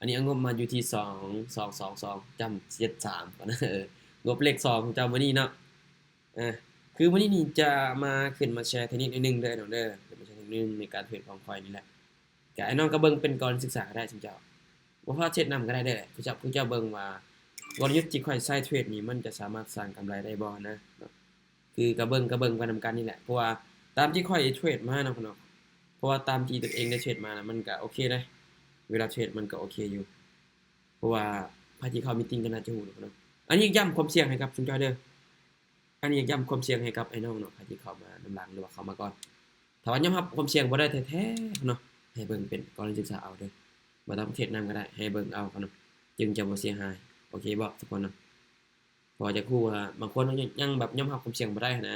นนี้งบมาอยู่ที่2,222จำ73ก่อนนะงบเลข2จำมื้อนี้เนาะคือมื้อนี้นี่จะมาขึ้นมาแชร์เทคนิคนิดนึงเด้อน้องเด้อขึ้นมาแชร์เทคนิคในการเทรดของข้อยนี่แหละก็ไอ้น้องก็เบิ่งเป็นกรณีศึกษาก็ได้ซุมเจ้าบ่พอเทรดนำก็ได้เด้อผู้เจ้าเบิ่งว่ากลยุทธ์ที่ข้อยใช้เทรดนี่มันจะสามารถสร้างกำไรได้บ่นะคือก็เบิ่งไปนำกันนี่แหละเพราะว่าตามที่ข้อยเทรดมาเนาะพ่นเนาะเพราะว่าตามที่ตนเองได้เทรดมานะมันก็โอเคนะเวลาเทรดมันก็โอเคอยู่เพราะว่าไผที่เข้ามีตติงก็น่าจะฮู้เนาะพ่นเนาะอันนี้ย้ำความเสี่ยงให้กับซุมเจ้าเด้ออันนี้ย้ำความเสี่ยงให้กับไอ้น้องเนาะไผที่เข้ามานำหลังหรือว่าเข้ามาก่อนถ้าว่ายอมรับความเสี่ยงบ่ได้แท้ๆเนาะให้เบิ่งเป็นกรณีศึกษาเอาเด้อบ่ต้องเทรดนำก็ได้ให้เบิ่งเอาเนาะจึงจะบ่เสียหายโอเคบ่ทุกคนเนาะพอจะฮู้ว่าบางคนยังแบบยอมรับความเสี่ยงบ่ได้หั้นนะ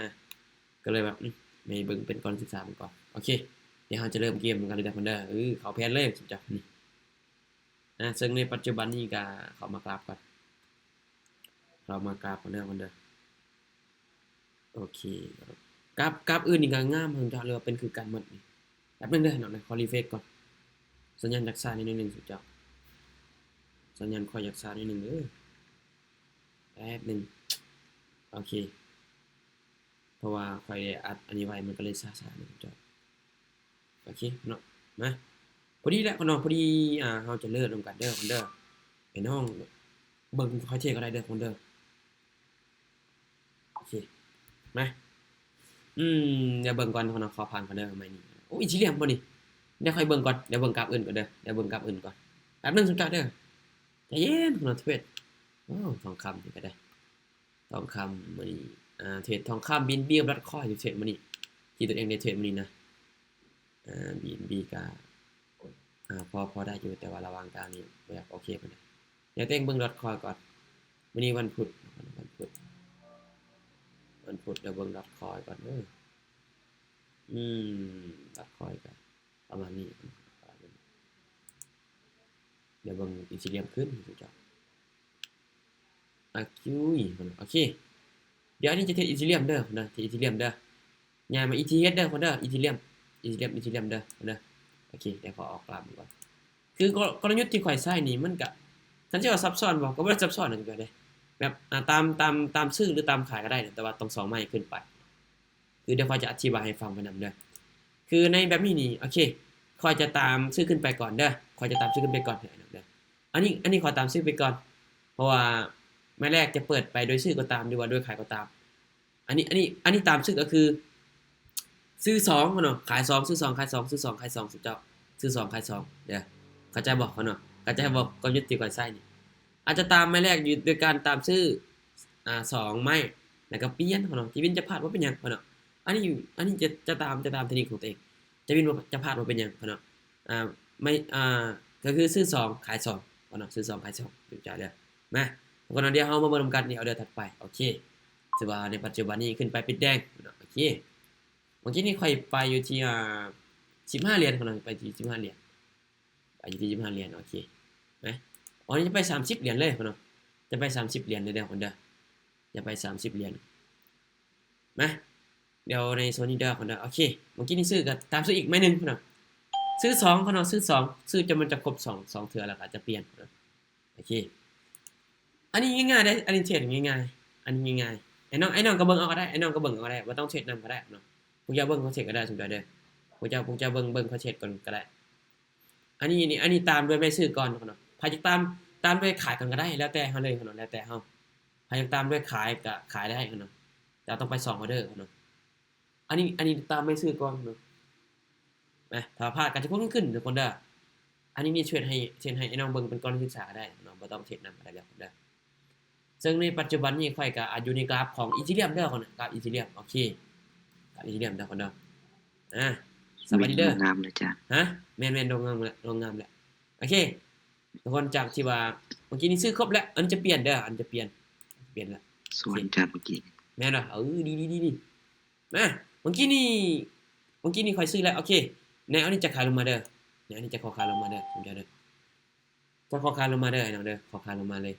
ก็เลยแบบให้เบิ่งเป็นกรณีศึกษาไปก่อนโอเคเดี๋ยวเราจะเริ่มเกมกันเลยเด้อพ่นเด้อเข้าแผนเลยซุมเจ้านี่ซึ่งในปัจจุบันนี้ก็เข้ามากราฟก่อนเรามากราฟก่อนเด้อพ่นเด้อโอเคกราฟอื่นนี่ก็งามซุมเจ้าเลยว่าเป็นคือกันหมดนี่แป๊บนึงเด้อเนาะขอรีเฟรชก่อนสัญญาณจากซ้ายนิดนึงซุมเจ้าสัญญาณค่อยจากซ้ายนิดนึงเด้อแป๊บนึงโอเคเพราะว่าค่อยอัดอันนี้ไว้มันก็เลยช้าๆนะซุมเจ้าโอเคเนาะมาพอดีแล้วพ่นเนาะพอดีเราจะเริ่มกันเด้อพ่นเด้อไอ้น้องเบิ่งค่อยเทก็ได้เด้อพ่นเด้อโอเคมาเดี๋ยวเบิ่งก่อนพ่นเนาะขอผ่านก่อนเด้อไม้นี้โอ้อีสิเหลี่ยมบ่นี่เดี๋ยวค่อยเบิ่งก่อนเดี๋ยวเบิ่งกราฟอื่นก่อนเด้อเดี๋ยวเบิ่งกราฟอื่นก่อนแป๊บนึงซุมเจ้าเด้อใจเย็นพ่นเนาะเทรดโอ้ทองคำนี่ก็ได้ทองคำมื้อนี้เทรดทองคำ BNB กับ Litecoin อยู่เทรดมื้อนี้ที่ตัวเองได้เทรดมื้อนี้นะBNB ก็พอได้อยู่แต่ว่าระหว่างกลางนี่บ่อยากโอเคปานใดเดี๋ยวตัวเองเบิ่ง Litecoin ก่อนมื้อนี้วันพุธเดี๋ยวเบิ่ง Litecoin ก่อนเด้อLitecoin ก็ประมาณนี้เดี๋ยวเบิ่งอีสิเหลี่ยมขึ้นซุเจ้าโอเคเดี๋ยวอันนี้จะเทรดอีสิเหลี่ยมเด้อนะเทรดอีสิเหลี่ยมเด้อย่ามา ETH เด้อคนเด้ออีสิเหลี่ยมเด้อเด้อโอเคเดี๋ยวขอออกกราฟก่อนคือกลยุทธ์ที่ข่อยใช้นี่มันก็คันสิว่าซับซ้อนบ่ก็บ่ได้ซับซ้อนนั่นก็ได้แบบตามซื้อหรือตามขายก็ได้แต่ว่าต้อง2ไม้ขึ้นไปคือเดี๋ยวข้อยจะอธิบายให้ฟังไปนำเด้อคือในแบบนี้นี่โอเคข้อยจะตามซื้อขึ้นไปก่อนเด้อข้อยจะตามซื้อขึ้นไปก่อนเด้ออันนี้ขอตามซื้อไปก่อนเพราะว่าไม้แรกจะเปิดไปโดยซื้อก็ตามหรือว่าโดยขายก็ตามอันนี้ตามซื้อก็คือซื้อ2เนาะขาย2ซื้อ2ขาย2ซื้อ2ขาย2สุดเจ้าซื้อ2ขาย2เด้อเข้าใจบ่เนาะเข้าใจบ่กลยุทธ์ที่ข้อยใช้นี่อาจจะตามไม้แรกอยู่โดยการตามซื้อ2ไม้แล้วก็เปลี่ยนเนาะที่วินจะพลาดบ่เป็นหยังเนาะอันนี้จะตามเทคนิคของตัวเองจะวินจะพลาดบ่เป็นหยังเนาะไม่ก็คือซื้อ2ขาย2เนาะซื้อ2ขาย2สุดเจ้าเด้อมาคนเดียวเฮามาเบิ่งกันนี่เอาเดือนถัดไปโอเคถือว่าในปัจจุบันนี้ขึ้นไปปิดแดงโอเคเมื่อกี้นี่ค่อยไปอยู่ที่15เหรียญพุ่นน่ะไปที่15เหรียญไปอยู่ที่15เหรียญโอเคนะอ๋อนี่จะไป30เหรียญเลยพุ่นเนาะจะไป30เหรียญเด้อพุ่นเด้อจะไป30เหรียญมาเดี๋ยวในโซนนี้เด้อพุ่นเด้อโอเคเมื่อกี้นี่ซื้อก็ตามซื้ออีกไม้นึงพุ่นเนาะซื้อ2พุ่นเนาะซื้อ2ซื้อจนมันจะครบ2เทื่อแล้วก็จะเปลี่ยนเนาะโอเคอันนี้ง่ายๆเด้อันนี้เทรดง่ายๆอันนี้ง่ายๆไอ้น้องก็เบิ่งเอาก็ได้ไอ้น้องก็เบิ่งเอาก็ได้บ่ต้องเทรดนำก็ได้เนาะพวกเจ้าเบิ่งเขาเทรดก็ได้สมมุติเด้อพวกเจ้าเบิ่งเขาเทรดก่อนก็ได้อันนี้ตามด้วยไม่ซื้อก่อนเนาะไผจะตามด้วยขายก่อนก็ได้แล้วแต่เฮาเลยเนาะแล้วแต่เฮาไผจะตามด้วยขายก็ขายได้เนาะแต่ต้องไป2ออเดอร์เนาะอันนี้ตามไม่ซื้อก่อนเนาะนะถ้าพลาดก็จะขึ้นทุกคนเด้ออันนี้มีเทรดให้ไอ้น้องเบิ่งเป็นกรณีศึกษาได้เนาะบ่ต้องเทรดนำก็ได้แล้วเด้อซึ่งในปัจจุบันนี้ข้อยก็อยู่ในกราฟของ Ethereum เด้อคนน่ะกราฟ Ethereum โอเคกราฟ Ethereum เด้อคนเด้อสวัสดีเด้องามเลยจ้ะฮะแม่นๆดงงามแล้วโอเคทุกคนจากที่ว่าเมื่อกี้นี้ซื้อครบแล้วอันจะเปลี่ยนเด้ออันจะเปลี่ยนแล้วสวนจ้ะเมื่อกี้แม่นบ่ดีมาเมื่อกี้นี่ค่อยซื้อแล้วโอเคแนวนี้จะขายลงมาเด้อแนวนี้จะขอขายลงมาเด้อผมจะเด้อจะขอขายลงมาเด้อไอ้น้องเด้อขอขายลงมาเลย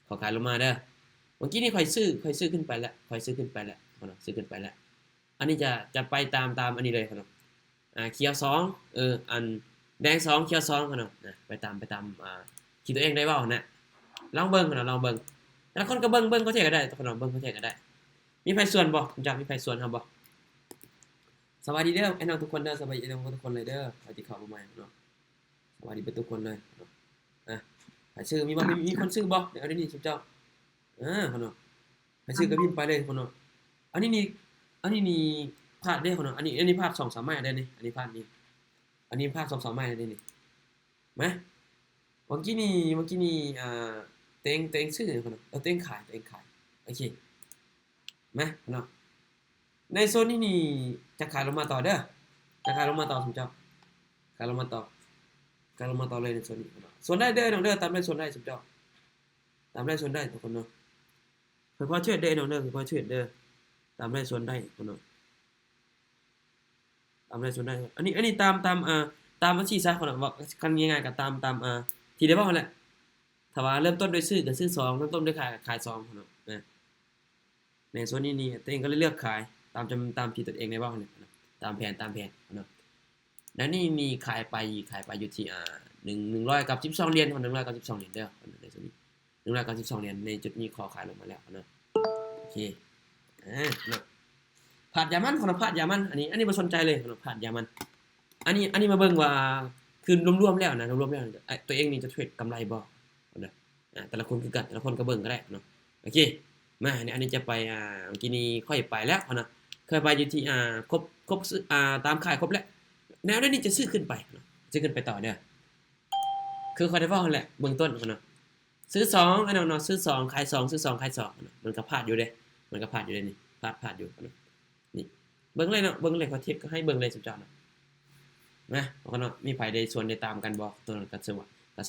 ขอขายลงมาเด้อเมื่อกี้นี่ค่อยซื้อขึ้นไปแล้วซื้อขึ้นไปแล้ว อันนี้จะไปตามอันนี้เลยครับเขียว2อัน แดง2เขียว2พุ่นน่ะไปตามที่ตัวเองได้เว้าน่ะลองเบิ่งพุ่นน่ะลองเบิ่งแต่ละคนก็เบิ่งเขาเทศก็ได้ทุกคนเบิ่งเขาเทศก็ได้มีไผส่วนบ่คุณจักมีไผส่วนเฮาบ่สวัสดีเด้อไอ้น้องทุกคนเด้อสวัสดีไอ้น้องทุกคนเลยเด้อใครที่เข้ามาใหม่เนาะสวัสดีเบิดทุกคนเลยเนาะใครชื่อมีบ่มีคนชื่อบ่เดี๋ยวเอาได้นี่สุเจ้าพุ่นเนาะใครชื่อก็พิมพ์ไปเลยพุ่นเนาะอันนี้นี่พลาดเด้พุ่นเนาะอันนี้พลาด2-3ไม้ได้นี่อันนี้พลาดนี่อันนี้พลาด2-3ไม้ได้นี่มาเมื่อกี้นี่เต็งชื่อพุ่นเนาะเต็งขายโอเคมาพุ่นเนาะในโซนนี้นี่จะขายลงมาต่อเด้อจะขายลงมาต่อสุเจ้าขายลงมาต่อเลยในโซนนี้พุ่นเนาะส่วนได้เด้อน้องเด้อตามได้ส่วนได้สุเจ้าตามได้ส่วนได้ทุกคนเนาะค่อยๆเทรดเด้อน้องเด้อค่อยๆเทรดเด้อตามได้ส่วนได้พุ่นเนาะตามได้ส่วนได้อันนี้ตามบัญชีซะพุ่นเนาะว่ากันง่ายๆก็ตามที่ได้เว้านั่นแหละถ้าว่าเริ่มต้นด้วยซื้อก็ซื้อ2เริ่มต้นด้วยขาย2พุ่นเนาะในโซนนี้นี่ตัวเองก็เลยเลือกขายตามที่ตัวเองได้เว้านั่นแหละตามแผนเนาะแล้วนี่ขายไปอยู่ที่192เหรียญ192เหรียญเด้อในส่วนนี้192เหรียญในจุดนี้ขอขายลงมาแล้วเนาะโอเคเนาะผาดยามันของผาดยามันอันนี้บ่สนใจเลยของผาดยามันอันนี้มาเบิ่งว่าคือรวมๆแล้วนะรวมๆแล้วตัวเองนี่จะเทรดกำไรบ่เนาะแต่ละคนคือกันแต่ละคนก็เบิ่งก็ได้เนาะโอเคมาอันนี้จะไปเมื่อกี้นี้ค่อยไปแล้วเนาะเคยไปอยู่ที่ครบตามขายครบแล้วแนวนี้จะซื้อขึ้นไปเนาะซื้อขึ้นไปต่อเด้อคือค่อยได้เว้านั่นแหละเบื้องต้นเนาะซื้อ2อันนั้นเนาะซื้อ2ขาย2ซื้อ2ขาย2เนาะมันก็พลาดอยู่เด้นี่พลาดอยู่เนาะนี่เบิ่งเลยเนาะเบิ่งเลยเขาเทียบก็ให้เบิ่งเลยสุดยอดเนาะนะเนาะมีไผได้ส่วนได้ตามกันบ่ตัวนั้นก็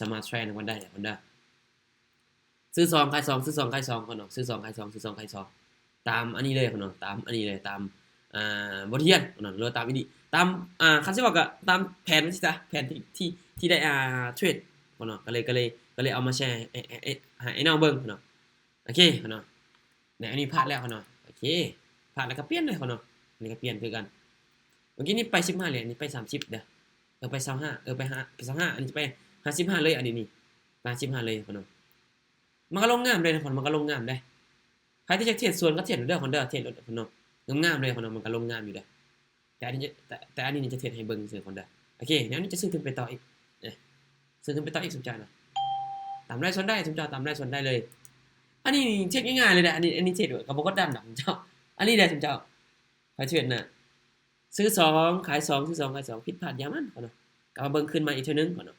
สามารถแชร์กันได้เด้อซื้อ2ขาย2ซื้อ2ขาย2เนาะซื้อ2ขาย2ซื้อ2ขาย2ตามอันนี้เลยเนาะตามอันนี้เลยตามบทเรียนเนาะหรือตามอันนี้ตามคันสิว่าก็ตามแผนสิจ๊ะแผนที่ได้เทรดเนาะก็เลยเอามาแชร์ให้น้องเบิ่งเนาะโอเคเนาะเนี่ยอันนี้พลาดแล้วเนาะโอเคพลาดแล้วก็เปลี่ยนเลยเนาะอันนี้ก็เปลี่ยนคือกันเมื่อกี้นี่ไป15เหรียญนี่ไป30เด้อไป25ไป25อันนี้ไป55เลยอันนี้นี่55เลยเนาะมันก็ลงงามเลยนะมันก็ลงงามได้ใครที่จะเทรดส่วนก็เทรดเด้อเทรดเนาะงามเลยเนาะมันก็ลงงามอยู่เด้อแต่อันนี้จะเทรดให้เบิ่งซื่อเด้อโอเคแล้วนี่จะซื้อขึ้นไปต่ออีกซื้อขึ้นไปต่ออีกสมใจนะตามได้ส่วนได้สมใจตามได้ส่วนได้เลยอันนี้เทรดง่ายๆเลยแหละอันนี้เทรดก็บ่กดดันดอกเจ้าอันนี้ได้สมใจใครเทรดน่ะซื้อ2ขาย2ซื้อ2ขาย2ผิดพลาดอย่ามันเนาะก็มาเบิ่งขึ้นมาอีกเทื่อนึงเนาะ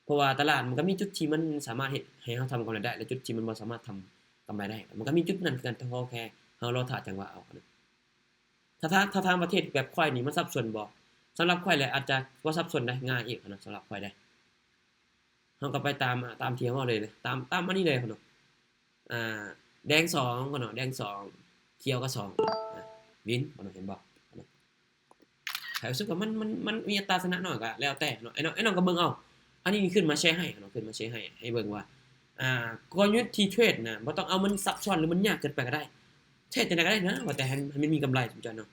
เพราะว่าตลาดมันก็มีจุดที่มันสามารถเฮ็ดให้เฮาทำกำไรได้และจุดที่มันบ่สามารถทำกำไรได้มันก็มีจุดนั้นคือกันเฮาแค่เฮารอท่าจังหวะเอาถ้าทางประเทศแบบควายนี่มันสับสนบ่สำหรับควายแล้วอาจจะบ่สับสนได้ง่ายอีกเนาะสำหรับควายได้เฮาก็ไปตามที่เฮาเลยตามอันนี้เลยเนาะแดง2เนาะแดง2เขียวก็2วินเนาะเห็นบ่ถ้ารู้สึกว่ามันมีอัตราชนะน้อยก็แล้วแต่เนาะไอ้น้องก็เบิ่งเอาอันนี้ขึ้นมาแชร์ให้เนาะขึ้นมาแชร์ให้เบิ่งว่ากลยุทธ์ที่เทรดน่ะบ่ต้องเอามันซับซ้อนหรือมันยากเกินไปก็ได้เทรดจังได๋ก็ได้นะว่าแต่ให้มันมีกำไรสมมุติเนาะ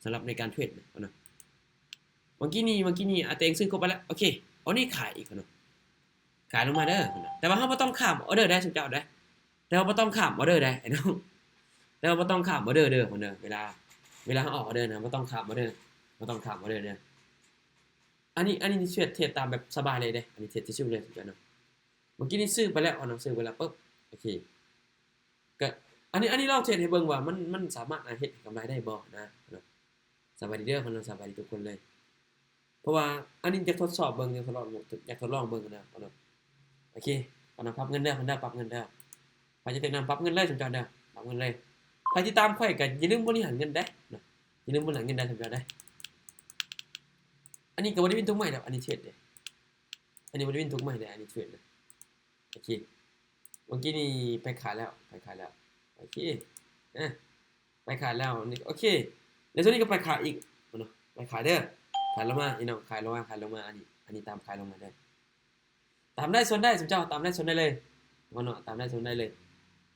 สำหรับในการเทรดเนาะเมื่อกี้นี่ตัวเองซื้อครบไปแล้วโอเคเอานี่ขายอีกเนาะขายลงมาเด้อแต่ว่าเฮาบ่ต้องข้ามออเดอร์ได้สมเจ้าได้แต่ว่าบ่ต้องข้ามออเดอร์ได้ไอ้น้องแต่ว่าบ่ต้องข้ามออเดอร์เด้อเด้อเวลาเฮาออกออเดอร์นะบ่ต้องข้ามออเดอร์บ่ต้องข้ามออเดอร์เด้ออันนี้เทรดตามแบบสบายเลยเด้อันนี้เทรดชิลๆเลยสมเจ้าเนาะเมื่อกี้นี่ซื้อไปแล้วเนาะซื้อไปแล้วปึ๊บโอเคก็อันนี้เราเทรดให้เบิ่งว่ามันสามารถเฮ็ดกำไรได้บ่นะสวัสดีเด้อคนสวัสดีทุกคนเลยเพราะว่าอันนี้อยากทดสอบเบิ่งอยากทดลองเบิ่งนะโอเคเอานำปรับเงินเด้อปรับเงินเด้อใครจะติดนำปรับเงินเลยสมเจ้าเด้อปรับเงินเลยใครที่ตามข่อยก็อย่าลืมบริหารเงินเด้ออย่าลืมบริหารเงินได้สมเจ้าได้อันนี้ก็บ่ได้วินทุกใหม่ดอกอันนี้เทรดเด้อันนี้บ่ได้วินทุกใหม่เด้อันนี้เทรดนะโอเคเมื่อกี้นี่ไปขายแล้วโอเคไปขายแล้วนี่โอเคในส่วนนี้ก็ไปขายอีกเนาะไปขายเด้อขายลงมาอีน้องขายลงมาอันนี้ตามขายลงมาได้ตามได้ส่วนได้สมเจ้าตามได้ส่วนได้เลยว่าเนาะตามได้ส่วนได้เลย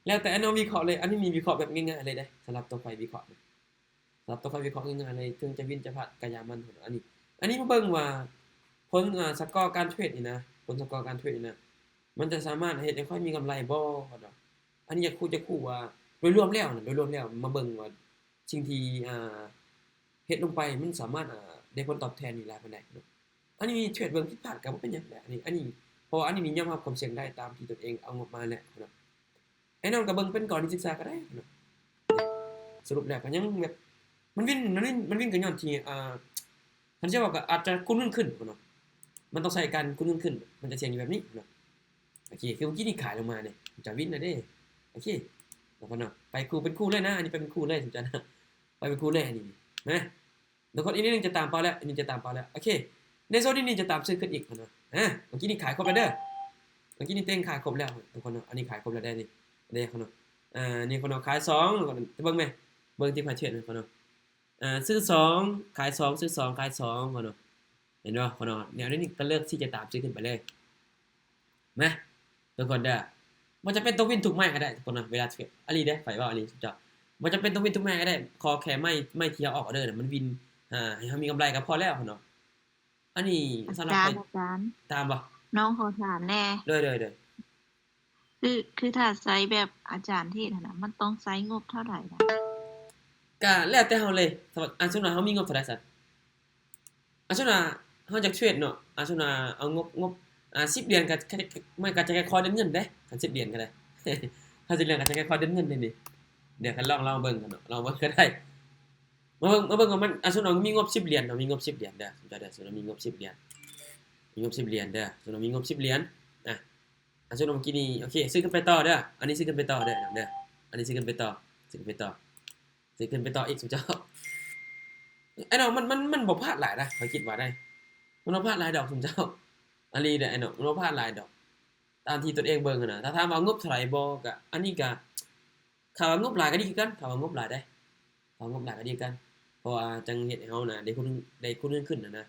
แล้วแต่อันน้องวิเคราะห์เลยอันนี้มีวิเคราะห์แบบง่ายๆเลยได้สำหรับตัวไฟวิเคราะห์สำหรับตัวไฟวิเคราะห์ง่ายๆเลยถึงจะวินจะพลาดกะยามันอันนี้มาเบิ่งว่า ผลสกอร์การเทรดนี่นะผลสกอร์การเทรดนี่นะมันจะสามารถเฮ็ดให้ค่อยมีกำไรบ่เนาะอันนี้อยากคู่ว่าโดยรวมแล้วนะโดยรวมแล้วมาเบิ่งว่าสิ่งที่เฮ็ดลงไปมันสามารถได้ผลตอบแทนนี่หลายปานใดเนาะอันนี้เทรดเบิ่งผิดพลาดก็บ่เป็นหยังแหละอันนี้เพราะว่าอันนี้นี่ยอมรับความเสี่ยงได้ตามที่ตนเองเอางบมาแหละเนาะไอ้น้องก็เบิ่งเป็นกรณีศึกษาก็ได้เนาะสรุปแล้วก็ยังแบบมันวินก็ย้อนที่คันสิว่าก็อาจจะคุ้นขึ้นเนาะมันต้องใช้การคุ้นขึ้นมันจะเสี่ยงอยู่แบบนี้เนาะโอเคคือเมื่อกี้นี่ขายลงมาเนี่ยจะวินนะเด้โอเคแล้วก็เนาะไปคู่เป็นคู่เลยนะอันนี้ไปเป็นคู่เลยสมจันนะไปเป็นคู่เลยอันนี้นะเดี๋ยวคนอีกนิดนึงจะตามเป้าแล้วอันนี้จะตามเป้าแล้วโอเคในโซนนี้จะตามซื้อขึ้นอีกเนาะเมื่อกี้นี่ขายครบแล้วเด้อเมื่อกี้นี่เต็งขายครบแล้วทุกคนเนาะอันนี้ขายครบแล้วได้นี่เด้คนเนาะนี่คนเนาะขาย2แล้วก็เบิ่งมั้ยเบิ่งที่พาเทรดคนเนาะซื้อ2ขาย2ซื้อ2ขาย2คนเนาะเห็นบ่คนเนาะแนวนี้ก็เลือกที่จะตามซื้อขึ้นไปเลยนะทุกคนเด้อมันจะเป็นตัววินทุกไม้ก็ได้ทุกคนนะเวลาเทรดอันนี้เด้ไผว่าอันนี้จ้ะมันจะเป็นตัววินทุกไม้ก็ได้ขอแค่ไม่เที่ยวออกเด้อน่ะมันวินให้เฮามีกำไรก็พอแล้วเนาะอันนี้สำหรับอาจารย์ตามบ่น้องขอถามแน่เด้อคือถ้าไซส์แบบอาจารย์เทศน่ะมันต้องไซส์งบเท่าไหร่นะก็แล้วแต่เฮาเลยสมมุติสมมุติว่าเฮามีงบเท่าใดซั่นสมมุติว่าเฮาอยากเทรดเนาะสมมุติว่าเอางบ10เหรียญก็มันก็จะแค่คอเดินเงินเด้คัน10เหรียญก็ได้ถ้า10เหรียญก็จะแค่คอเดินเงินเด้นี่เดี๋ยวคันลองเบิ่งกันเนาะลองเบิ่งก็ได้มาเบิ่งว่ามันสมมุติว่ามีงบ10เหรียญเนาะมีงบ10เหรียญเด้อสมมุติว่ามีงบ10เหรียญมีงบ10เหรียญเด้อสมมุติว่ามีงบ10เหรียญสมมุติว่าเมื่อกี้นี่โอเคซื้อขึ้นไปต่อเด้ออันนี้ซื้อขึ้นไปต่อเด้ออันนี้ซื้อขึ้นไปต่อซื้อขึ้นไปต่อซื้อขึ้นไปต่ออีกสมมุติเจ้าไอ้น้องมันบ่พลาดหลายนะข้อยคิดว่าได้มันบ่พลาดหลายดอกสมมุติเจ้าอันนี้เด้อไอ้น้องมันบ่พลาดหลายดอกตามที่ตนเองเบิ่งอะนะถ้าถามว่างบเท่าไหร่บ่ก็อันนี้ก็ถ้าว่างบหลายก็ดีคือกันถ้าว่างบหลายได้ถ้างบหลายก็ดีคือกันเพราะว่าจังเฮ็ดให้เฮาน่ะได้คุณขึ้นน่ะนะ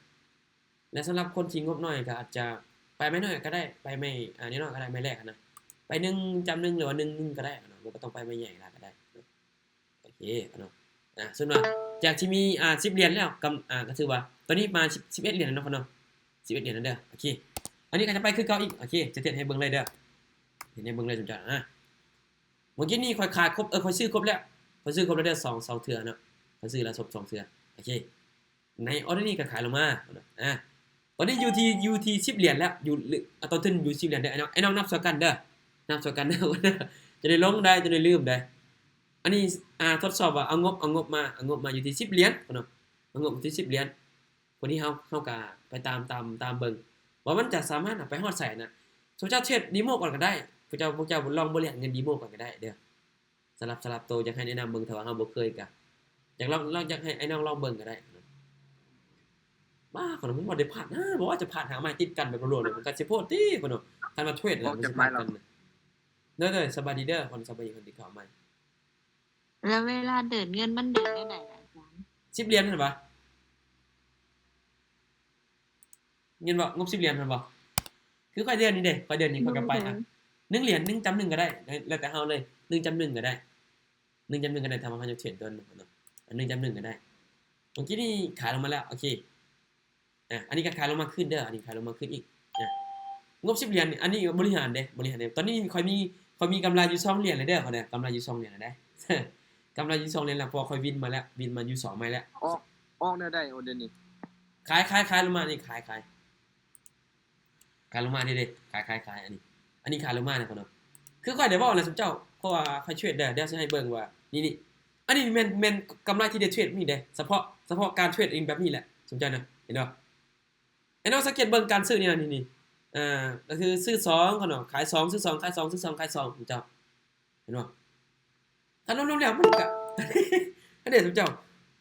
และสำหรับคนที่งบน้อยก็อาจจะไปไม่น้อยก็ได้ไปไม่น้อยก็ได้ไม่แรกอะนะไป1จำ1หรือว่า1ก็ได้เนาะบ่ต้องไปไม่ใหญ่ก็ได้เนาะโอเคเนาะสมมุติว่าจากที่มี10เหรียญแล้วก็ถือว่าตอนนี้มา11เหรียญแล้วเนาะเนาะ11เหรียญแล้วเด้อโอเคอันนี้ก็จะไปคือเก่าอีกโอเคจะเฮ็ดให้เบิ่งเลยเด้อเฮ็ดให้เบิ่งเลยจังๆเมื่อกี้นี่ค่อยขายครบค่อยซื้อครบแล้วค่อยซื้อครบแล้วเด้อ2เทื่อเนาะค่อยซื้อแล้ว2เทื่อโอเคในออร์เดอร์นี้ก็ขายลงมาตอนนี้อยู่ที่10เหรียญแล้วอยู่ต้นทุนอยู่10เหรียญเด้อไอ้น้องนับซะกันเด้อนับซะกันเด้อจะได้ลงได้จะได้ลืมได้อันนี้ทดสอบว่าเอางบมาอยู่ที่10เหรียญเนาะเอางบอยู่ที่10เหรียญวันนี้เฮาก็ไปตามเบิ่งว่ามันจะสามารถไปฮอดไสน่ะสมมุติเจ้าเทรด Demo ก่อนก็ได้พวกเจ้าลองบ่เรียกเงิน Demo ก่อนก็ได้เด้อสลับโตวอยากให้แนะนำเบิ่งถ้าว่าเฮาบ่เคยก็อยากลองอยากให้ไอ้น้องลองเบิ่งก็ได้บ้าคนมันบ่ได้พลาดนะบ่ว่าจะพลาดหาไม้ติดกันแบบรัวๆเลยมันก็สิโพดติคนเนาะคันมาเทรดแล้วมันสิพลาดกันเด้อๆสบายดีเด้อคนสบายดีคนที่เข้ามา แล้วเวลาเดินเงินมันเดินได้ไหนล่ะอาจารย์10เหรียญเห็นบ่เงินบ่งบ10เหรียญเห็นบ่คือค่อยเดือนนี้เด้ค่อยเดือนนี้ค่อยก็ไป1เหรียญ1จำ1ก็ได้แล้วแต่เฮาเลย1จำ1ก็ได้1จำ1ก็ได้ถ้าว่าเฮาจะเทรดตัวนึงเนาะ1จำ1ก็ได้เมื่อกี้นี่ขายลงมาแล้วโอเคอันนี้ก็ขายลงมาขึ้นเด้ออันนี้ขายลงมาขึ้นอีกงบ10เหรียญอันนี้บริหารเด้ตอนนี้ค่อยมีกำไรอยู่2เหรียญเลยเด้อเขาเนี่ยกำไรอยู่2เหรียญแล้วได้กำไรอยู่2เหรียญแล้วพอค่อยวินมาแล้ววินมาอยู่2ไม้แล้วออกแนวใดโอเดยวนี้ขายลงมานี่ขายลงมานี่เด้ขายอันนี้ขายลงมาเนี่ยเขาเนาะคือค่อยได้เว้าแล้วซุมเจ้าเพราะว่าค่อยเทรดเดี๋ยวสิให้เบิ่งว่านี่อันนี้แม่นกำไรที่ได้เทรดนี่เด้เฉพาะการเทรดเองแบบนี้แหละสนใจนะเห็นบ่ไอ้น้องสังเกตเบิ่งการซื้อนี่ก็คือซื้อ2เขาเนาะขาย2ซื้อ2ขาย2ซื้อ2ขาย2ซุมเจ้าเห็นบ่ถ้ารวมๆแล้วมันก็อันนี้ซุมเจ้า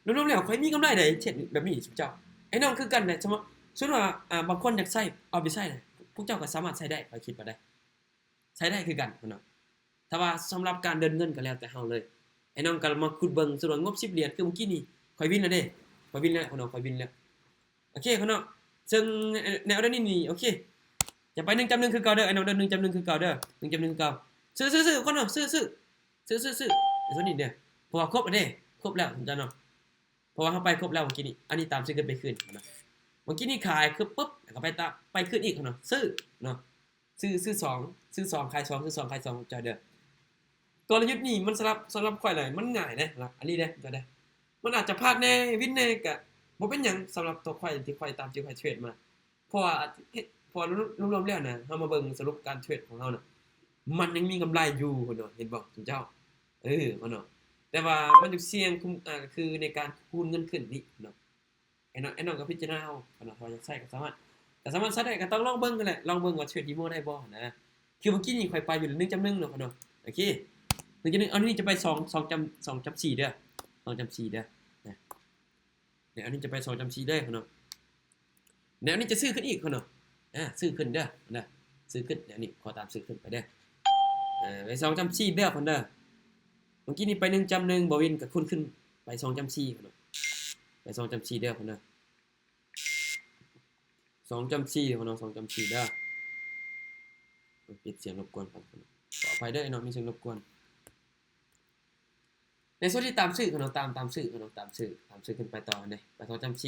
รวมๆแล้วค่อยมีกำไรได้เทรดแบบนี้ซุมเจ้าไอ้น้องคือกันน่ะสมมุติว่าบางคนอยากใช้เอาไปใช้น่ะพวกเจ้าก็สามารถใช้ได้ข้อยคิดว่าได้ใช้ได้คือกันพุ่นเนาะถ้าว่าสำหรับการเดินเงินก็แล้วแต่เฮาเลยไอ้น้องก็มาขุดเบิ่งสมมุติงบ10เหรียญคือเมื่อกี้นี่ข้อยวินแล้วเด้ข้อยวินแล้วพุ่นเนาะข้อยวินแล้วโอเคพุ่นเนาะซึ่งแนวด้านนี้นี่โอเคจะไป1จำ1คือเก่าเด้อไอ้น้องเด้อ1จำ1คือเก่าเด้อ1จำ1คือเก่าซื้อคนเนาะซื้อไอ้ตัวนี้เด้อเพราะว่าครบแล้วเด้ครบแล้วจังเนาะเพราะว่าเฮาไปครบแล้วเมื่อกี้นี่อันนี้ตามซื้อกันไปคืนเนาะ เมื่อกี้นี่ขายคือปุ๊บแล้วก็ไปขึ้นอีกเนาะซื้อเนาะซื้อ2ขาย2ซื้อ2ขาย2จอยเด้อกลยุทธ์นี้มันสำหรับข่อยเลยมันง่ายนะอันนี้เด้จอยเด้มันอาจจะพลาดแน่วินแน่ก็บ่เป็นหยังสำหรับตัวข่อยที่ข่อยตามที่ข่อยเทรดมาเพราะว่าพอรวมๆแล้วนะเฮามาเบิ่งสรุปการเทรดของเฮาน่ะมันยังมีกำไรอยู่พุ่นเนาะเห็นบ่คุณเจ้ามันเนาะแต่ว่ามันอยู่เสี่ยงก็คือในการคูณเงินขึ้นนี่เนาะไอ้น้องก็พิจารณาเอาเนาะว่าอยากใช้ก็สามารถใช้ได้ก็ต้องลองเบิ่งนั่นแหละลองเบิ่งว่าเทรด Demo ได้บ่นะคือเมื่อกี้นี่ข่อยไปอยู่1.1เนาะเนาะโอเค1.1อันนี้จะไป2.4เด้อ2.4เด้อนะเดี๋ยวอันนี้จะไป2.4เด้อเนาะเดี๋ยวอันนี้จะซื้อขึ้นอีกเนาะซื้อขึ้นเด้อนะซื้อขึ้นเดี๋ยวนี้ขอตามซื้อขึ้นไปเด้อไป2.4เด้อเด้อเมื่อกี้นี่ไป1.1บ่วินก็คูณขึ้นไป2.4เนาะไป2.4เด้อเด้อ2.4เนาะ2.4เด้อปิดเสียงรบกวนก่อนขออภัยเด้อเนาะมีเสียงรบกวนในส่วนที่ตามซื้อเนาะตามซื้อเนาะตามซื้อขึ้นไปต่อนี่ไป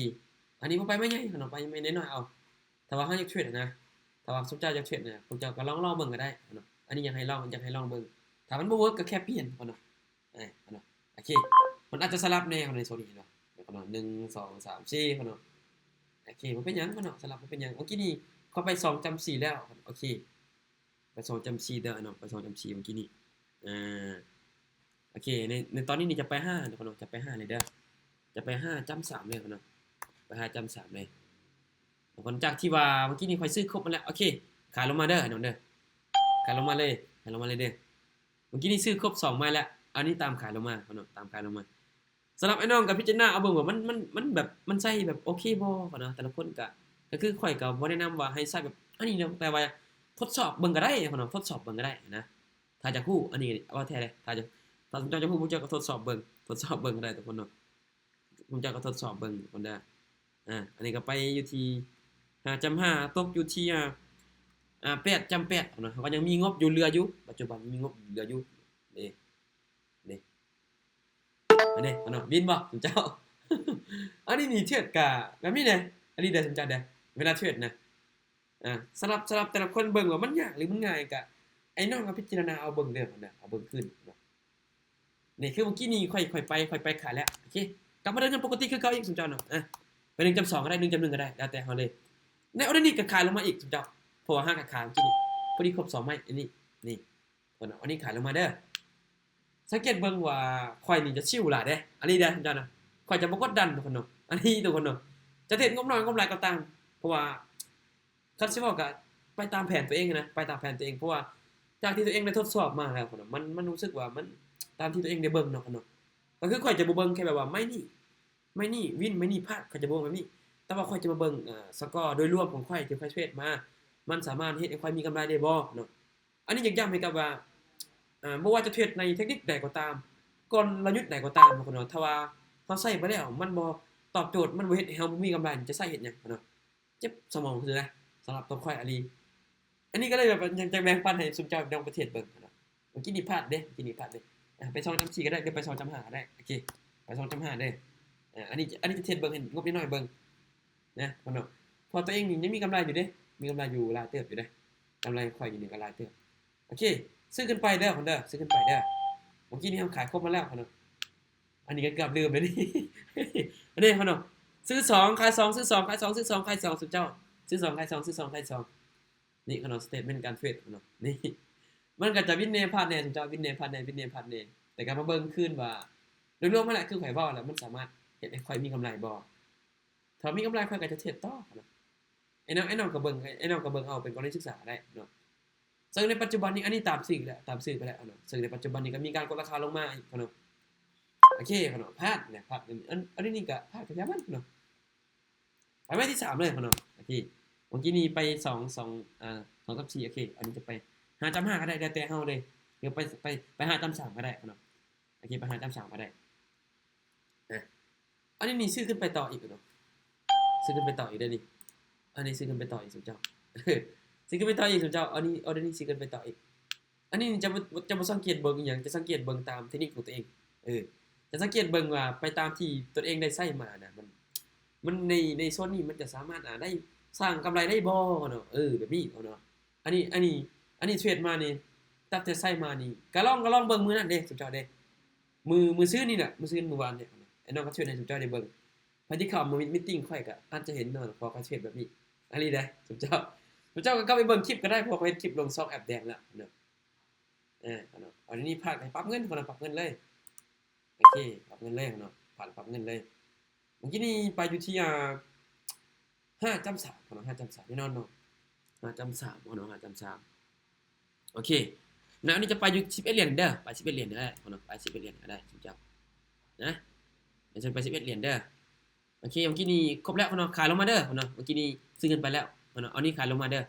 2.4อันนี้บ่ไปไม่ใหญ่เนาะไปไม่น้อยๆเอาถ้าว่าเฮาอยากเทรดนะถ้าว่าสนใจอยากเทรดเนี่ยผมจะก็ลองเบิ่งก็ได้เนาะอันนี้อยากให้ลองเบิ่งถ้ามันบ่เวิร์กก็แค่เปลี่ยนเนาะเนาะโอเคมันอาจจะสลับแนวในโซนนี้เนาะเนาะ1 2 3 4เนาะโอเคบ่เป็นหยังเนาะสลับบ่เป็นหยังเมื่อกี้นี่เข้าไป2.4แล้วโอเคไป2.4เด้อเนาะไป2.4เมื่อกี้นี่โอเคในตอนนี้นี่จะไป5เนาะจะไป5เลยเด้อจะไป5.3เลยเนาะไป5.3เลยผลจากที่ว่าเมื่อกี้นี่ค่อยซื้อครบมาแล้วโอเคขายลงมาเด้อเนาะเด้อขายลงมาเลยเด้อเมื่อกี้นี่ซื้อครบ2ไม้แล้วอันนี้ตามขายลงมาเนาะตามขายลงมาสำหรับไอ้น้องกับพิจารณาเอาเบิ่งว่ามันแบบมันใช้แบบโอเคบ่เนาะแต่ละคนก็คือข่อยก็บ่แนะนำว่าให้ใช้แบบอันนี้เนาะแต่ว่าทดสอบเบิ่งก็ได้เนาะทดสอบเบิ่งก็ได้นะถ้าจะฮู้อันนี้ว่าแท้เลยถ้าเจ้าจะฮู้ผู้เจ้าก็ทดสอบเบิ่งก็ได้ทุกคนเนาะผู้เจ้าก็ทดสอบเบิ่งคนเด้ออันนี้ก็ไปอยู่ที่5.5ตกอยู่ที่8.8เนาะเขาก็ยังมีงบอยู่เหลืออยู่ปัจจุบันมีงบเหลืออยู่นี่อันนี้เนาะวินบ่สมเจ้า อันนี้นี่เทรดกะแบบนี้แหละอันนี้ได้สมเจ้าเด้อเวลาเทรดนะสำหรับแต่ละคนเบิ่งว่ามันยากหรือมันง่ายกะไอ้น้องก็พิจารณาเอาเบิ่งเด้อนะเอาเบิ่งขึ้นเนาะนี่คือเมื่อกี้นี่ค่อยไปขายแล้วโอเคกลับมาเดินกันปกติคือเก่าอีกสมเจ้าเนาะไป 1.2 ก็ได้ 1.1 ก็ได้แล้วแต่เฮาเลยในออเดอร์นี้ก็ขายลงมาอีกสมเจ้าเพราะว่า5ก็ขายเมื่อกี้นี่พอดีครบ2ไม้อันนี้คนอันนี้ขายลงมาเด้อสังเกตเบิ่งว่าข่อยนี่จะชิลหลายเด้อันนี้เด้อสมเจ้านะข่อยจะบ่กดดันทุกคนเนาะอันนี้ทุกคนเนาะจะเทรดงบน้อยงบหลายก็ตามเพราะว่าคันสิเว้าก็ไปตามแผนตัวเองนะไปตามแผนตัวเองเพราะว่าจากที่ตัวเองได้ทดสอบมาแล้วคนเนาะมันรู้สึกว่ามันตามที่ตัวเองได้เบิ่งเนาะก็คือข่อยจะบ่เบิ่งแค่แบบว่าไม่นี่วินไม่นี่พลาดข่อยจะบ่เบิ่งแบบนี้แต่ว่าข่อยจะมาเบิ่งสกอร์โดยรวมของข่อยที่ข่อยเทรดมามันสามารถเฮ็ดให้ข่อยมีกำไรได้บ่เนาะอันนี้อยากย้ำให้กับว่าบ่ว่าจะเทรดในเทคนิคใดก็ตามกลยุทธ์ใดก็ตามเนาะถ้าว่าเฮาใช้ไปแล้วมันบ่ตอบโจทย์มันบ่เฮ็ดให้เฮาบ่มีกำไรจะใช้เฮ็ดหยังเนาะเจ็บสมองซื่อนะสำหรับตัวข่อยอันนี้ก็เลยแบบอยากจะแบ่งปันให้ซุมเจ้าน้องประเทศเบิ่งเนาะเมื่อกี้นี่พลาดเด้ไป2.4ก็ได้เดี๋ยวไป2.5ก็ได้โอเคไป2.5เด้อันนี้จะเทรดเบิ่งให้งบน้อยๆเบิ่งนะพ่นเนาะพอตัวเองนี่ยังมีกำไรอยู่เด้มีกำไรอยู่หลายเติบอยู่เด้กำไรข่อยอยู่นี่ก็หลายเติบโอเคซื้อขึ้นไปเด้อพ่นเด้อซื้อขึ้นไปเด้อเมื่อกี้นี่ทำขายครบมาแล้วพ่นเนาะอันนี้ก็เกือบลืมเลยนี่ อันนี้พ่นเนาะซื้อ2ขาย2ซื้อ2ขาย2ซื้อ2ขาย2สุดเจ้าซื้อ2ขาย2ซื้อ2ขาย2นี่พ่นเนาะสเตทเมนต์การเทรดพ่นเนาะนี่มันก็จะวินเนพลาดแน่สุดเจ้าวินเนพลาดแน่แต่ก็มาเบิ่งคืนว่าโดยรวมมันแหละคือข่อยเว้าแล้วมันสามารถเฮ็ดให้ข่อยมีกำไรบ่ถ้ามีกำไรข่อยก็จะเทรดต่อเนาะไอ้น้องก็เบิ่งเอาเป็นกรณีศึกษาได้เนาะซึ่งในปัจจุบันนี้อันนี้ตามสื่อไปแล้วเนาะซึ่งในปัจจุบันนี้ก็มีการกดราคาลงมาอีกเนาะโอเคเนาะพลาดเนี่ยพลาดอันนี้ก็พลาดก็ยามันเนาะไปไม้ที่3เลยเนาะโอเคเมื่อกี้นี้ไป2 กับ 4โอเคอันนี้จะไป 5.5 ก็ได้แล้วแต่เฮาเลยเดี๋ยวไป 5.3 ก็ได้เนาะโอเคไป 5.3 ก็ได้อันนี้นี่ซื้อขึ้นไปต่ออีกเนาะซื้อขึ้นไปต่ออีกได้ดิอันนี้ซื้อขึ้นไปต่ออีกสุดเจ้าซื้อขึ้นไปต่ออีกสุดเจ้าอันนี้ออเดอร์นี้ซื้อขึ้นไปต่ออีกอันนี้จะบ่สังเกตเบิ่งอีหยังจะสังเกตเบิ่งตามเทคนิคของตัวเองจะสังเกตเบิ่งว่าไปตามที่ตัวเองได้ใช้มานะ ในโซนนี้มันจะสามารถได้สร้างกำไรได้บ่เนาะแบบนี้เนาะอันนี้เทรดมานี่ตั้งแต่ใช้มานี่ก็ลองเบิ่งมื้อนั้นเด้สุดยอดเด้มื้อซื้อนี่น่ะมื้อซื้อมื้อวานเนี่ยไอ้น้องก็เทรดให้สุดยอดได้เบิ่งพอที่เข้ามามีตติ้งค่อยก็อาจจะเห็นเนาะพอเขาเทรดแบบนี้อันนี้ได้สุดยอดก็เข้าไปเบิ่งคลิปก็ได้เพราะเขาเฮ็ดคลิปลงช่องแอปแดงแล้วเนาะเนาะอันนี้พาดให้ปรับเงินคนน่ะปรับเงินเลยโอเคปรับเงินเลยเนาะผ่านปรับเงินเลยเมื่อกี้นี่ไปอยู่ที่5.3เนาะ5.3แน่นอนเนาะ5.3เนาะ5.3โอเคนะอันนี้จะไปอยู่11เหรียญเด้อไป11เหรียญได้เนาะไป11เหรียญก็ได้สุดยอดนะเดี๋ยวจะไป11เหรียญเด้อโอเคเมื่อกี้นี้ครบแล้วเนาะขายลงมาเด้อเนาะเมื่อกี้นี้ซื้อเงินไปแล้วเนาะเอานี่ขายลงมาเด้อ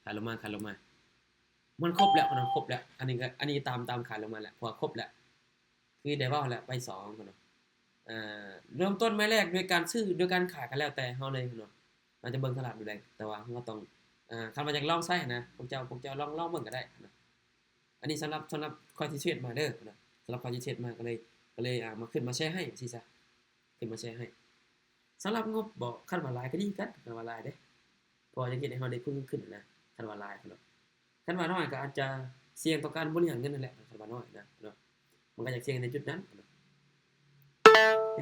ขายลงมามันครบแล้วเนาะครบแล้วอันนี้ตามขายลงมาแล้วพอครบแล้วคือได้เว้าแล้วไป2เนาะเริ่มต้นไม้แรกโดยการซื้อโดยการขายกันแล้วแต่เฮาเลยเนาะเราจะเบิ่งตลาดดูได้แต่ว่าเราก็ต้องคันว่าอยากลองใช้นะพวกเจ้าลองเบิ่งก็ได้นะอันนี้สำหรับคอยที่เทรดมาเด้อนะสำหรับคอยที่เทรดมาก็เลยมาขึ้นมาแชร์ให้สิซะขึ้นมาแชร์ให้สำหรับงบบ่คันว่าหลายก็ดีกันคันว่าหลายเด้พอจะเฮ็ดให้เฮาได้ขึ้นนะคันว่าหลายเนาะคันว่าน้อยก็อาจจะเสี่ยงต่อการบริหารเงินนั่นแหละคันว่าน้อยนะเนาะมันก็อยากเสี่ยงในจุดนั้นเนาะ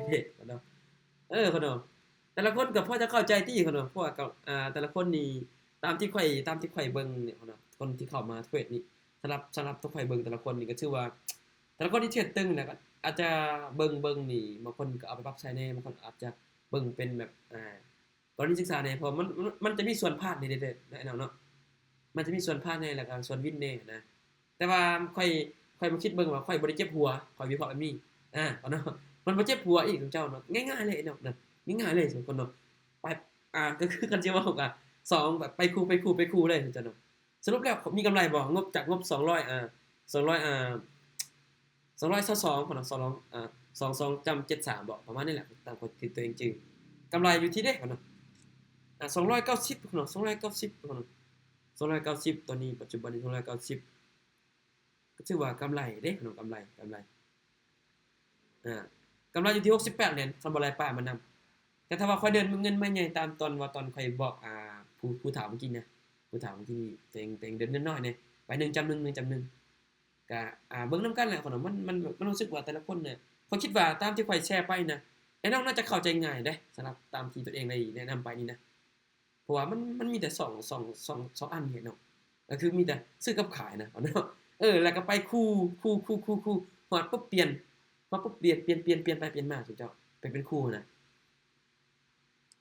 เฮ็ดเนาะพ่นเนาะแต่ละคนก็พอจะเข้าใจติพ่นเนาะเพราะว่าแต่ละคนนี่ตามที่ข่อยเบิ่งเนี่ยพ่นเนาะคนที่เข้ามาเทรดนี่สำหรับตัวข่อยเบิ่งแต่ละคนนี่ก็ชื่อว่าแต่ละคนที่เทรดตึงน่ะก็อาจจะเบิ่งนี่บางคนก็เอาไปปรับใช้แน่บางคนอาจจะเบิ่งเป็นแบบกรณีศึกษาแน่เพราะมันจะมีส่วนพลาดนี่เด้ๆเนาะมันจะมีส่วนพลาดแน่แล้วก็ส่วนวินแน่นะแต่ว่าข่อยมาคิดเบิ่งว่าข่อยบ่ได้เจ็บหัวข่อยวิเคราะห์แบบนี้เนาะมันบ่เจ็บหัวอีกของเจ้าเนาะง่ายๆเลยเนาะง่ายๆเลยสมมุติเนาะไปก็คือกันสิว่าก็2แบบไปคู่เลยเจ้าเนาะสรุปแล้วมีกำไรบ่งบจากงบ222พุ่นน่ะ22.73บ่ประมาณนี้แหละตามที่ตัวเองจื้อกำไรอยู่ที่เด้พุ่นเนาะ290พุ่นเนาะ290พุ่นเนาะ290ตอนนี้ปัจจุบันนี้290ก็ถือว่ากำไรเด้เนาะกำไรกำไรอยู่ที่68เหรียญซัมบ่หลายป้ายมันนำแต่ถ้าว่าค่อยเดินเงินมาใหญ่ตามตอนว่าตอนค่อยบอกผู้ถามเมื่อกี้นะผู้ถามเมื่อกี้นี่เต็งเดินน้อยๆเนี่ยไป1จำ1ก็เบิ่งนำกันแหละคนมันรู้สึกว่าแต่ละคนเนี่ยข้อยคิดว่าตามที่ข้อยแชร์ไปนะไอ้น้องน่าจะเข้าใจง่ายเด้สำหรับตามที่ตัวเองได้แนะนำไปนี่นะเพราะว่ามันมีแต่2อันเนี่ยเนาะก็คือมีแต่ซื้อกับขายนะเนาะแล้วก็ไปคู่ฮอดปุ๊บเปลี่ยนมาปุ๊บเปลี่ยนไปเปลี่ยนมาสุดเจ้าไปเป็นคู่นะ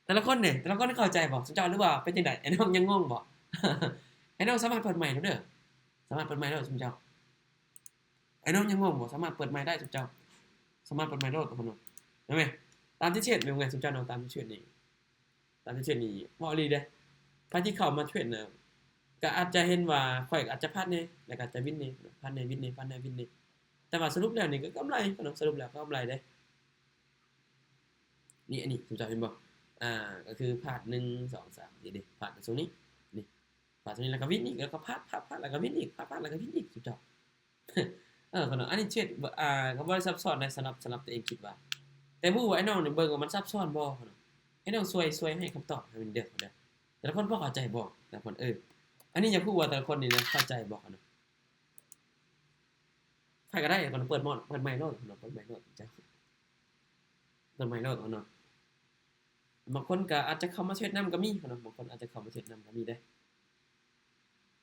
แต่ละคนเข้าใจบ่สุดเจ้าหรือว่าเป็นจังได๋ไอ้น้องยังงงบ่ ไอ้น้องสามารถเปิดใหม่เด้อสามารถเปิดใหม่ได้สุดเจ้าไอ้น้องยังงงบ่สามารถเปิดใหม่ได้สุดเจ้าสามารถเปิดใหม่ได้ทุกคนเนาะเห็นมั้ยตามที่เทรดเป็นไงสุดเจ้าเนาะตามที่เทรดนี่บ่อีหลีเด้พาที่เข้ามาเทรดน่ะก็อาจจะเห็นว่าข่อยอาจจะพลาดแน่แล้วก็อาจจะวินแน่พลาดแน่วินแน่แต่ว่าสรุปแล้วนี่ก็กำไรเนาะสรุปแล้วก็กำไรเด้นี่อันนี้สุดเจ้าเห็นบ่ก็คือพลาด1 2 3นี่เด้พลาดตรงนี้นี่พลาดตรงนี้แล้วก็วินอีกแล้วก็พลาดแล้วก็วินอีกพลาดแล้วก็วินอีกสุดเจ้า คนเนาะอันนี้เทรดก็บ่ได้ซับซ้อนได้สำหรับตัวเองคิดว่าแต่บ่รู้ว่าไอ้น้องนี่เบิ่งว่ามันซับซ้อนบ่เนาะไอ้น้องช่วยให้คำตอบให้มันเด้อแต่ละคนบ่เข้าใจบ่แต่ละคนอันนี้อยากรู้ว่าแต่ละคนนี่นะเข้าใจบ่เนาะใครก็ได้เปิดไมค์โลดเนาะเปิดไมค์โลดจ้ะเปิดไมค์โลดเนาะบางคนก็อาจจะเข้ามาเทรดนำก็มีเนาะบางคนอาจจะเข้ามาเทรดนำก็มีเด้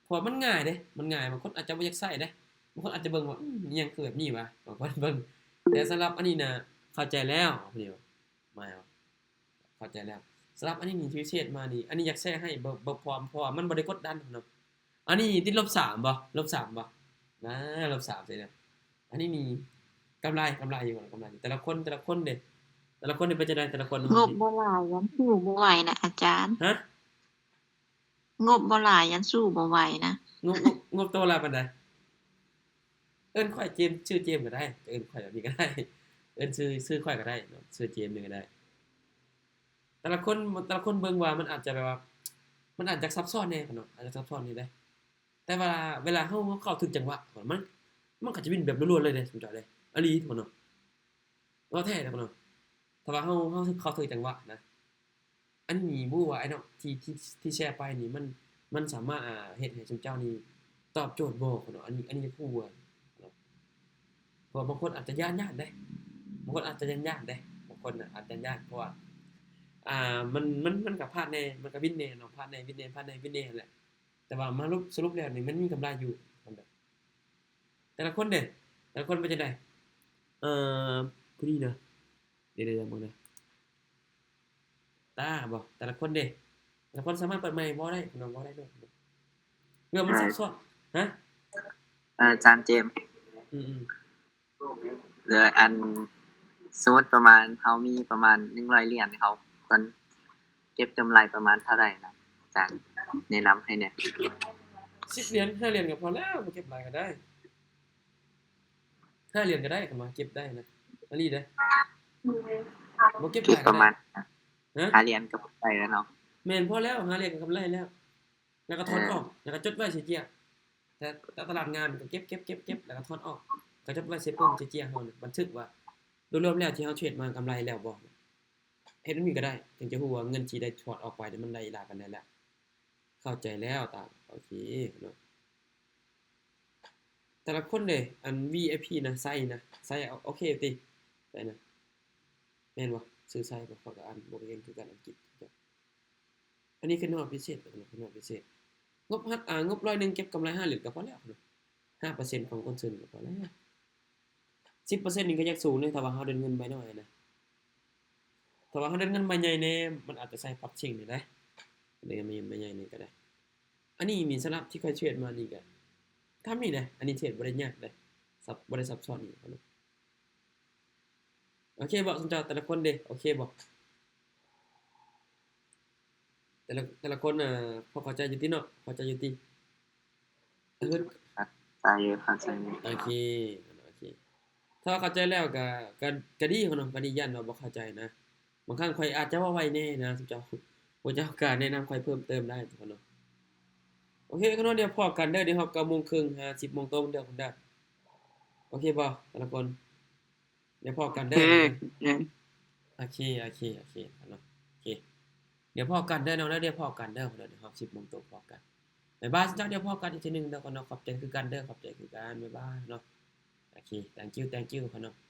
เพราะมันง่ายเด้มันง่ายบางคนอาจจะบ่อยากใช้เด้บางคนอาจจะเบิ่งว่าอิหยังคือแบบนี้วะบางคนเบิ่งแต่สำหรับอันนี้น่ะเข้าใจแล้วเดี๋ยวมาเข้าใจแล้วสำหรับอันนี้นี่ที่เทรดมานี่อันนี้อยากแชร์ให้บ่พร้อมเพราะว่ามันบ่ได้กดดันเนาะอันนี้ติด-3บ่-3บ่นะ-3สิเด้ออันนี้นี่กำไรอยู่กำไรแต่ละคนเด้แต่ละคนนี่เป็นจังได๋แต่ละคน งบบ่หลายยันสู้บ่ไหวนะอาจารย์ ฮะ งบบ่หลายยันสู้บ่ไหวนะ งบโตหลายปานใดเอิ้นข่อยชื่อเจมส์ก็ได้เอิ้นข่อยแบบนี้ก็ได้เอิ้นชื่อข่อยก็ได้เนาะชื่อเจมส์นี่ก็ได้แต่ละคนเบิ่งว่ามันอาจจะแบบว่ามันอาจจะซับซ้อนแน่เนาะอาจจะซับซ้อนนี่ได้แต่ว่าเวลาเฮาเข้าถึงจังหวะมันก็จะวินแบบรัวๆเลยเด้สุดยอดเลยอีหลีทุกคนเนาะว่าแท้ทุกคนเนาะถ้าว่าเฮาเข้าถึงจังหวะนะ อันนี้บ่รู้ว่าไอ้เนาะที่แชร์ไปนี่มันสามารถเฮ็ดให้ซุมเจ้านี่ตอบโจทย์บ่เนาะอันนี้จะพูดว่าเนาะเพราะว่าบางคนอาจจะย้านๆเด้บางคนอาจจะย้านๆเด้บางคนน่ะอาจจะย้านเพราะว่ามันก็พลาดแน่มันก็วินแน่เนาะพลาดแน่วินแน่พลาดแน่วินแน่นั่นแหละแต่ว่ามาสรุปแล้วนี่มันมีกำไรอยู่นั่นแหละแต่ละคนเด้แต่ละคนเป็นจังได๋เอ่อผู้นี้นะเดี๋ยวๆๆเบิ่งนะตาบ่แต่ละคนเด้แต่ละคนสามารถเปิดไมค์เว้าได้เนาะเว้าได้เนาะเรื่องมันซับซ้อนฮะ อาจารย์เจมส์ อืม เหลืออันสมมุติประมาณเฮามีประมาณ100เหรียญเขาเพิ่นเก็บกำไรประมาณเท่าไรนะอาจารย์แนะนำให้แหน่ 10เหรียญ5เหรียญก็พอแล้วบ่เก็บหลายก็ได้5เหรียญก็ได้ก็มาเก็บได้นะอันนี้เด้บ่เก็บห เก็บ ลาย ป ก็ ระ ได้ มาณ ฮะ 5เหรียญก็ได้แล้วเนาะ แม่นพอแล้ว5เหรียญก็กำไรแล้วแล้วก็ถอนออกแล้วก็จดไว้สิเจียแต่ตลาดงานก็เก็บแล้วก็ถอนออกก็จดไว้สิเพิ่มสิเจียเฮานี่บันทึกว่ารวมๆแล้วที่เฮาเทรดมากำไรแล้วบ่เฮ็ดแบบนี้ก็ได้ถึงจะฮู้ว่าเงินที่ได้ถอนออกไปนี่มันได้หลายปานใดแล้วเข้าใจแล้วตามโอเคเนาะแต่ละคนเด้อัน VIP นะไซนะไซโอเคติไซนะแม่นบ่ชื่อไซบ่เขาก็อ่านบ่เก่งคือกันอังกฤษอันนี้คือนอดพิเศษเนาะคือนอดพิเศษงบงบ100นึงเก็บกำไร5เหรียญก็พอแล้วเนาะ 5% ของคนซื้อก็พอแล้ว10%นี่ก็ยังสูงเลยถ้าว่าเฮาได้เงินใบน้อยนะถ้าว่าเฮาได้เงินใบใหญ่แน่มันอาจจะใส่ปรับชิ่งนี่ได้ได้เงินใบใหญ่นี่ก็ได้อันนี้มีสำหรับที่ค่อยเทรดมานี่ก็ทำนี่แหละอันนี้เทรดบ่ได้ยากเด้บ่ได้ซับซ้อนอีกเนาะโอเคบ่สนใจแต่ละคนเด้โอเคบ่แต่ละคนพอเข้าใจอยู่ติเนาะเข้าใจอยู่ติเออ ใจเข้าใจอยู่ โอเคโอเคถ้าเข้าใจแล้วก็ดีเขาเนาะก็ดียันว่าบ่เข้าใจนะบางครั้งข้อยอาจจะเว้าไวแน่นะทุกเจ้าบ่เจ้าก็แนะนำข้อยเพิ่มเติมได้ทุกคนเนาะโอเคก็เนาะเดี๋ยวพอกันเด้อเดี๋ยวฮอด 9:30 10:00 นตรงเด้อพุ่นเด้อโอเคบ่แต่ละคนเดี๋ยวพอกันเด้อโอเคเนาะโอเคเดี๋ยวพอกันเด้อเนาะแล้วเดี๋ยวพอกันเด้อพุ่นเด้อเดี๋ยวฮอด 10:00 นตรงพอกันบ๊ายบายเจ้าเดี๋ยวพอกันอีกทีหนึงเด้อก่อนเนาะขอบใจคือกันเด้อขอบใจคือกันบ๊ายบายเนาะโอเค thank you ค่ะเนาะ